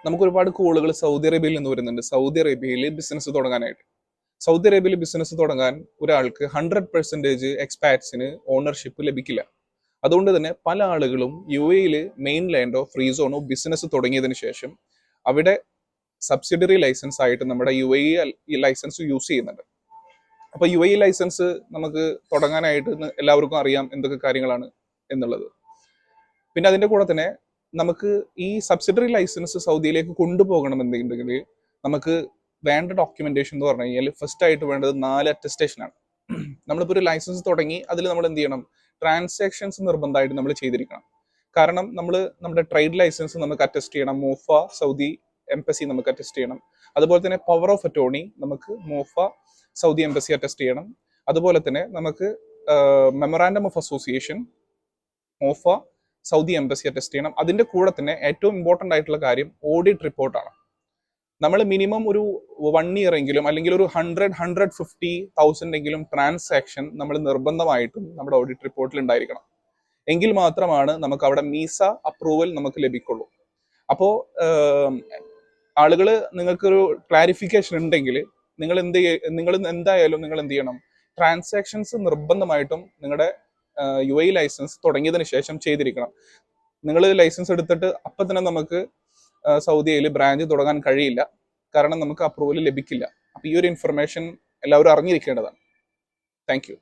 നമുക്ക് ഒരുപാട് കോളുകൾ സൗദി അറേബ്യയിൽ നിന്ന് വരുന്നുണ്ട്. സൗദി അറേബ്യയിൽ ബിസിനസ് തുടങ്ങാനായിട്ട്. സൗദി അറേബ്യയിൽ ബിസിനസ് തുടങ്ങാൻ ഒരാൾക്ക് 100% എക്സ്പാറ്റ്സിന് ഓണർഷിപ്പ് ലഭിക്കില്ല. അതുകൊണ്ട് തന്നെ പല ആളുകളും UAE മെയിൻ ലാൻഡോ ഫ്രീ സോണോ ബിസിനസ് തുടങ്ങിയതിനു ശേഷം അവിടെ സബ്സിഡറി ലൈസൻസ് ആയിട്ട് നമ്മുടെ UAE ലൈസൻസ് യൂസ് ചെയ്യുന്നുണ്ട്. അപ്പൊ UAE ലൈസൻസ് നമുക്ക് തുടങ്ങാനായിട്ട് എല്ലാവർക്കും അറിയാം എന്തൊക്കെ കാര്യങ്ങളാണ് എന്നുള്ളത്. പിന്നെ അതിന്റെ കൂടെ തന്നെ നമുക്ക് ഈ സബ്സിഡറി ലൈസൻസ് സൗദിയിലേക്ക് കൊണ്ടുപോകണമെന്നുണ്ടെങ്കിൽ നമുക്ക് വേണ്ട ഡോക്യുമെന്റേഷൻ എന്ന് പറഞ്ഞു കഴിഞ്ഞാൽ ഫസ്റ്റ് ആയിട്ട് വേണ്ടത് 4 അറ്റസ്റ്റേഷൻ ആണ്. നമ്മളിപ്പോൾ ഒരു ലൈസൻസ് തുടങ്ങി അതിൽ നമ്മൾ എന്ത് ചെയ്യണം? ട്രാൻസാക്ഷൻസ് നിർബന്ധമായിട്ട് നമ്മൾ ചെയ്തിരിക്കണം. കാരണം നമ്മുടെ ട്രേഡ് ലൈസൻസ് നമുക്ക് അറ്റസ്റ്റ് ചെയ്യണം, മോഫ സൗദി എംബസി നമുക്ക് അറ്റസ്റ്റ് ചെയ്യണം. അതുപോലെ തന്നെ പവർ ഓഫ് അറ്റോർണി നമുക്ക് മോഫ സൗദി എംബസി അറ്റസ്റ്റ് ചെയ്യണം. അതുപോലെ തന്നെ നമുക്ക് memorandum of association മോഫ Saudi embassy attest ചെയ്യണം. അതിന്റെ കൂടെ തന്നെ ഏറ്റവും ഇമ്പോർട്ടൻ്റ് ആയിട്ടുള്ള കാര്യം ഓഡിറ്റ് റിപ്പോർട്ടാണ്. നമ്മൾ മിനിമം ഒരു 1 ഇയർ എങ്കിലും അല്ലെങ്കിൽ ഒരു 150,000 എങ്കിലും ട്രാൻസാക്ഷൻ നമ്മൾ നിർബന്ധമായിട്ടും നമ്മുടെ ഓഡിറ്റ് റിപ്പോർട്ടിൽ ഉണ്ടായിരിക്കണം. എങ്കിൽ മാത്രമാണ് നമുക്ക് അവിടെ മീസ അപ്രൂവൽ നമുക്ക് ലഭിക്കുള്ളൂ. അപ്പോൾ ആളുകൾ നിങ്ങൾക്കൊരു ക്ലാരിഫിക്കേഷൻ ഉണ്ടെങ്കിൽ നിങ്ങൾ എന്തായാലും നിങ്ങൾ എന്ത് ചെയ്യണം? ട്രാൻസാക്ഷൻസ് നിർബന്ധമായിട്ടും നിങ്ങളുടെ UAE ലൈസൻസ് തുടങ്ങിയതിന് ശേഷം ചെയ്തിരിക്കണം. നിങ്ങൾ ലൈസൻസ് എടുത്തിട്ട് അപ്പം തന്നെ നമുക്ക് സൗദിയിൽ ബ്രാഞ്ച് തുടങ്ങാൻ കഴിയില്ല. കാരണം നമുക്ക് അപ്രൂവൽ ലഭിക്കില്ല. അപ്പോൾ ഈ ഒരു ഇൻഫർമേഷൻ എല്ലാവരും അറിഞ്ഞിരിക്കേണ്ടതാണ്. Thank you.